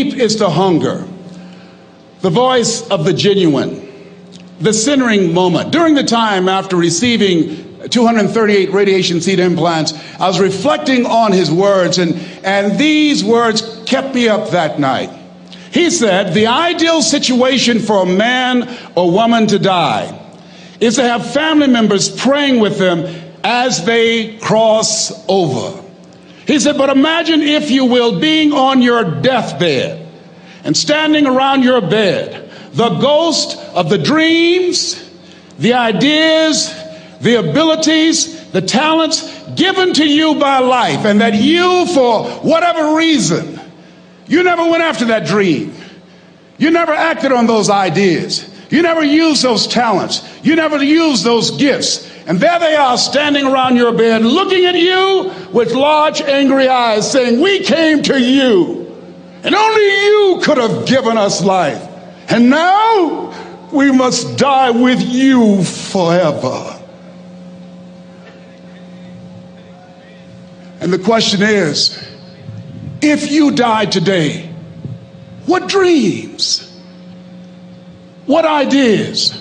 is the hunger, the voice of the genuine, the centering moment. During the time after receiving 238 radiation seed implants, I was reflecting on his words, and these words kept me up that night. He said, the ideal situation for a man or woman to die is to have family members praying with them as they cross over. He said, but imagine, if you will, being on your deathbed and standing around your bed, the ghost of the dreams, the ideas, the abilities, the talents given to you by life, and that you, for whatever reason, you never went after that dream. You never acted on those ideas. You never used those talents. You never used those gifts. And there they are standing around your bed looking at you with large angry eyes saying, we came to you and only you could have given us life. And now we must die with you forever. And the question is, if you died today, what dreams, what ideas,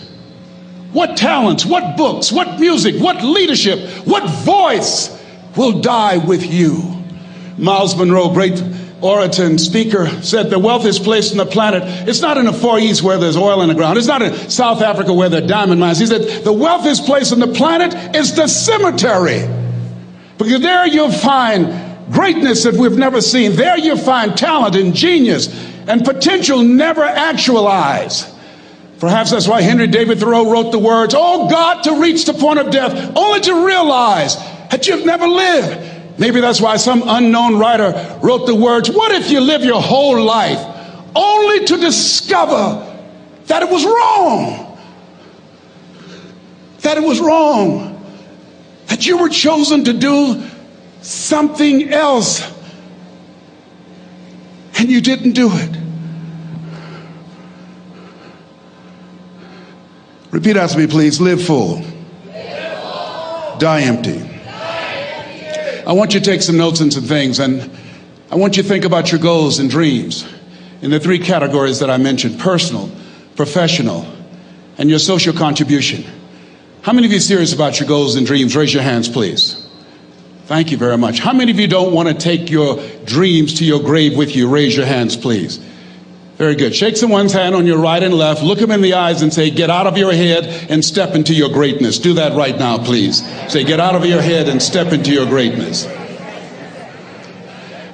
what talents, what books, what music, what leadership, what voice will die with you? Miles Monroe, great orator and speaker, said the wealthiest place on the planet, it's not in the Far East where there's oil in the ground. It's not in South Africa where there are diamond mines. He said the wealthiest place on the planet is the cemetery, because there you'll find greatness that we've never seen. There you'll find talent and genius and potential never actualized. Perhaps that's why Henry David Thoreau wrote the words, oh God, to reach the point of death, only to realize that you've never lived. Maybe that's why some unknown writer wrote the words, what if you live your whole life only to discover that it was wrong? That it was wrong. That you were chosen to do something else and you didn't do it. Repeat after me, please. Live full. Die empty. I want you to take some notes and some things, and I want you to think about your goals and dreams in the three categories that I mentioned: personal, professional, and your social contribution. How many of you are serious about your goals and dreams? Raise your hands, please. Thank you very much. How many of you don't want to take your dreams to your grave with you? Raise your hands, please. Very good. Shake someone's hand on your right and left. Look them in the eyes and say, get out of your head and step into your greatness. Do that right now, please. Say, get out of your head and step into your greatness.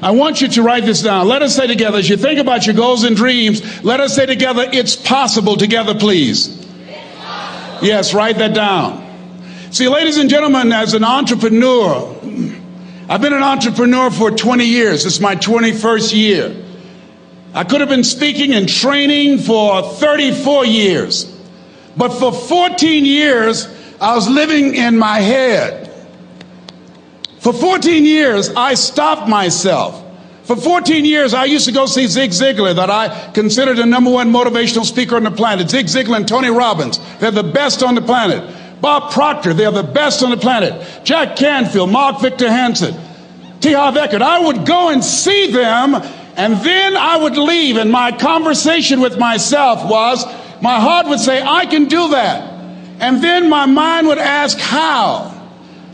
I want you to write this down. Let us say together, as you think about your goals and dreams, let us say together, it's possible. Together, please. Yes, write that down. See, ladies and gentlemen, as an entrepreneur, I've been an entrepreneur for 20 years. This is my 21st year. I could have been speaking and training for 34 years. But for 14 years, I was living in my head. For 14 years, I stopped myself. For 14 years, I used to go see Zig Ziglar, that I considered the #1 motivational speaker on the planet. Zig Ziglar and Tony Robbins, they're the best on the planet. Bob Proctor, they're the best on the planet. Jack Canfield, Mark Victor Hansen, T. Harv Eckert. I would go and see them, and then I would leave, and my conversation with myself was, my heart would say, I can do that. And then my mind would ask, how?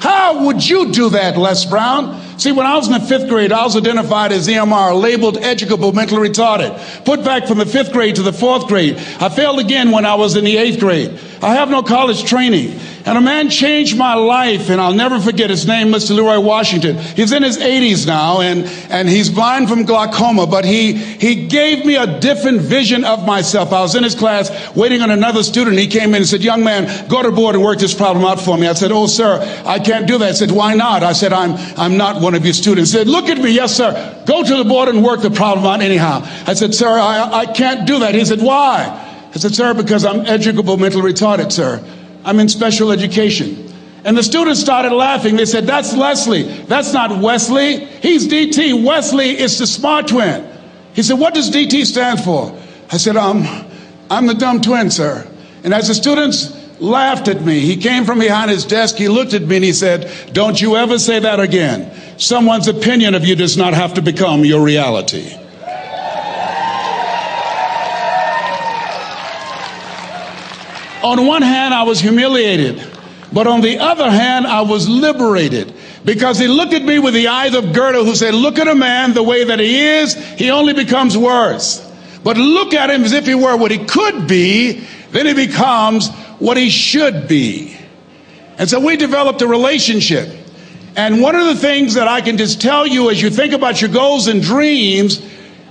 How would you do that, Les Brown? See, when I was in the 5th grade, I was identified as EMR, labeled educable, mentally retarded. Put back from the 5th grade to the 4th grade. I failed again when I was in the 8th grade. I have no college training. And a man changed my life, and I'll never forget his name, Mr. Leroy Washington. He's in his 80s now, and he's blind from glaucoma, but he gave me a different vision of myself. I was in his class waiting on another student. He came in and said, young man, go to the board and work this problem out for me. I said, oh, sir, I can't do that. I said, why not? I said, I'm not one of your students. He said, look at me. Yes, sir. Go to the board and work the problem out anyhow. I said, sir, I can't do that. He said, why? I said, sir, because I'm educable, mentally retarded, sir. I'm in special education. And the students started laughing. They said, that's Leslie. That's not Wesley. He's DT. Wesley is the smart twin. He said, what does DT stand for? I said, I'm the dumb twin, sir. And as the students laughed at me, he came from behind his desk. He looked at me and he said, don't you ever say that again. Someone's opinion of you does not have to become your reality. On one hand, I was humiliated, but on the other hand, I was liberated, because he looked at me with the eyes of Goethe, who said, look at a man the way that he is, he only becomes worse. But look at him as if he were what he could be, then he becomes what he should be. And so we developed a relationship. And one of the things that I can just tell you as you think about your goals and dreams,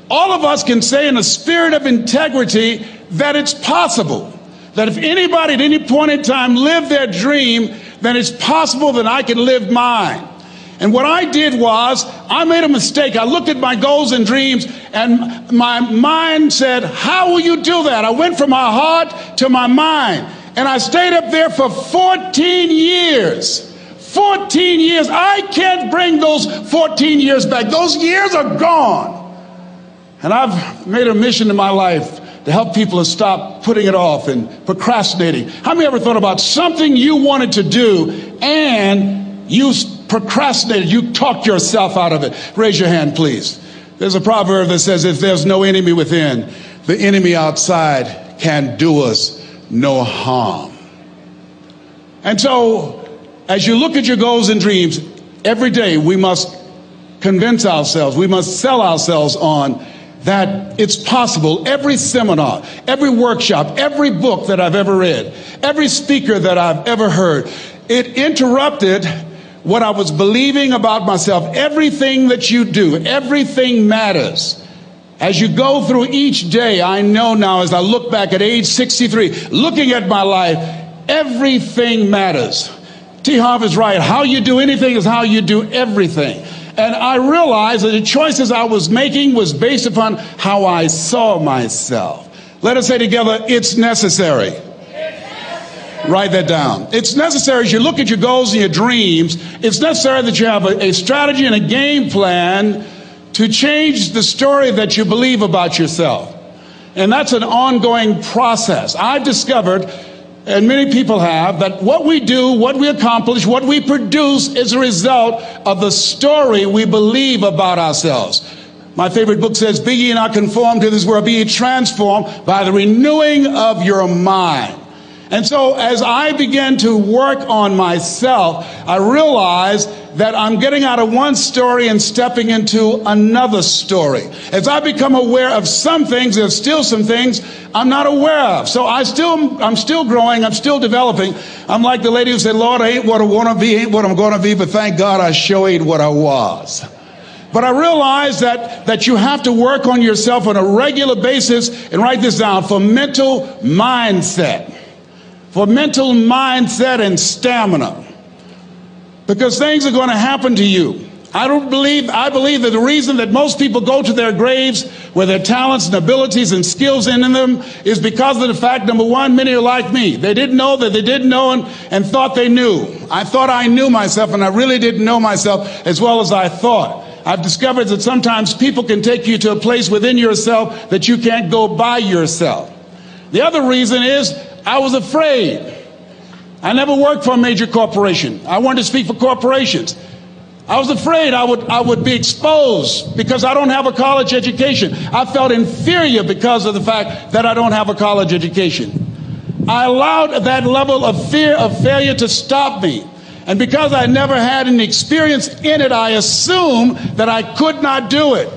all of us can say in a spirit of integrity that it's possible. That if anybody at any point in time lived their dream, then it's possible that I can live mine. And what I did was, I made a mistake. I looked at my goals and dreams, and my mind said, how will you do that? I went from my heart to my mind, and I stayed up there for 14 years. 14 years. I can't bring those 14 years back. Those years are gone. And I've made a mission in my life to help people to stop putting it off and procrastinating. How many ever thought about something you wanted to do and you procrastinated, you talked yourself out of it? Raise your hand, please. There's a proverb that says, if there's no enemy within, the enemy outside can do us no harm. And so, as you look at your goals and dreams, every day we must convince ourselves, we must sell ourselves on that it's possible. Every seminar, every workshop, every book that I've ever read, every speaker that I've ever heard, it interrupted what I was believing about myself. Everything that you do, everything matters. As you go through each day, I know now as I look back at age 63, looking at my life, everything matters. T. Harv is right. How you do anything is how you do everything. And I realized that the choices I was making was based upon how I saw myself. Let us say together, it's necessary. Write that down. It's necessary as you look at your goals and your dreams, it's necessary that you have a strategy and a game plan to change the story that you believe about yourself. And that's an ongoing process. I've discovered, and many people have, that what we do, what we accomplish, what we produce is a result of the story we believe about ourselves. My favorite book says, be ye not conformed to this world, be ye transformed by the renewing of your mind. And so as I began to work on myself, I realized that I'm getting out of one story and stepping into another story. As I become aware of some things, there's still some things I'm not aware of. So I'm still growing, I'm still developing. I'm like the lady who said, Lord, I ain't what I want to be, ain't what I'm going to be, but thank God I sure ain't what I was. But I realized that you have to work on yourself on a regular basis, and write this down, for mental mindset. For mental mindset and stamina. Because things are going to happen to you. I believe that the reason that most people go to their graves with their talents and abilities and skills in them is because of the fact, number one, many are like me. They didn't know that they didn't know and thought they knew. I thought I knew myself, and I really didn't know myself as well as I thought. I've discovered that sometimes people can take you to a place within yourself that you can't go by yourself. The other reason is I was afraid. I never worked for a major corporation. I wanted to speak for corporations. I was afraid I would be exposed because I don't have a college education. I felt inferior because of the fact that I don't have a college education. I allowed that level of fear of failure to stop me. And because I never had any experience in it, I assumed that I could not do it.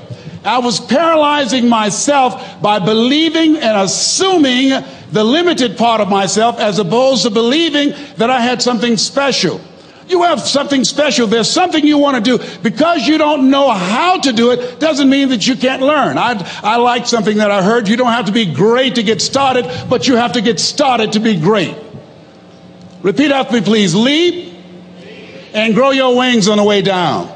I was paralyzing myself by believing and assuming the limited part of myself as opposed to believing that I had something special. You have something special. There's something you want to do. Because you don't know how to do it doesn't mean that you can't learn. I like something that I heard. You don't have to be great to get started, but you have to get started to be great. Repeat after me, please. Leap and grow your wings on the way down.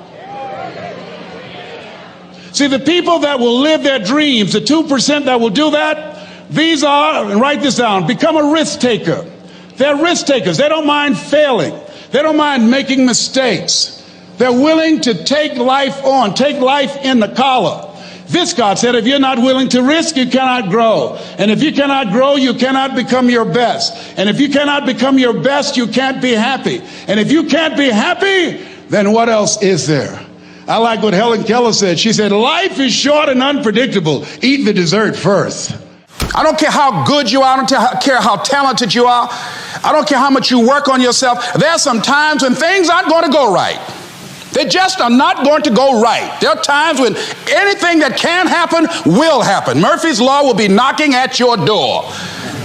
See, the people that will live their dreams, the 2% that will do that, these are, and write this down, become a risk taker. They're risk takers. They don't mind failing. They don't mind making mistakes. They're willing to take life on, take life in the collar. Viscott said, if you're not willing to risk, you cannot grow. And if you cannot grow, you cannot become your best. And if you cannot become your best, you can't be happy. And if you can't be happy, then what else is there? I like what Helen Keller said. She said, life is short and unpredictable. Eat the dessert first. I don't care how good you are. I don't care how talented you are. I don't care how much you work on yourself. There are some times when things aren't going to go right. They just are not going to go right. There are times when anything that can happen will happen. Murphy's Law will be knocking at your door.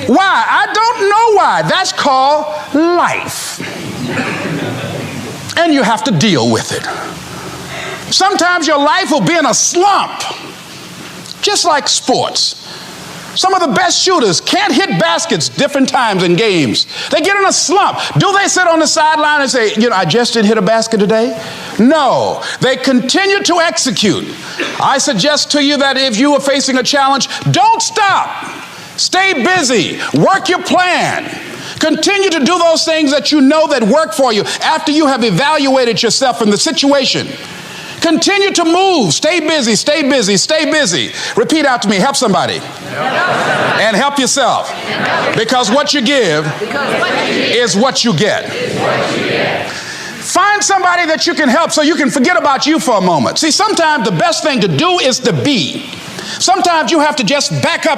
Why? I don't know why. That's called life. And you have to deal with it. Sometimes your life will be in a slump, just like sports. Some of the best shooters can't hit baskets different times in games. They get in a slump. Do they sit on the sideline and say, I just didn't hit a basket today? No. They continue to execute. I suggest to you that if you are facing a challenge, don't stop. Stay busy. Work your plan. Continue to do those things that you know that work for you after you have evaluated yourself in the situation. Continue to move. Stay busy, stay busy, stay busy. Repeat after me. Help somebody. And help yourself. Because what you give is what you get. Find somebody that you can help so you can forget about you for a moment. See, sometimes the best thing to do is to be. Sometimes you have to just back up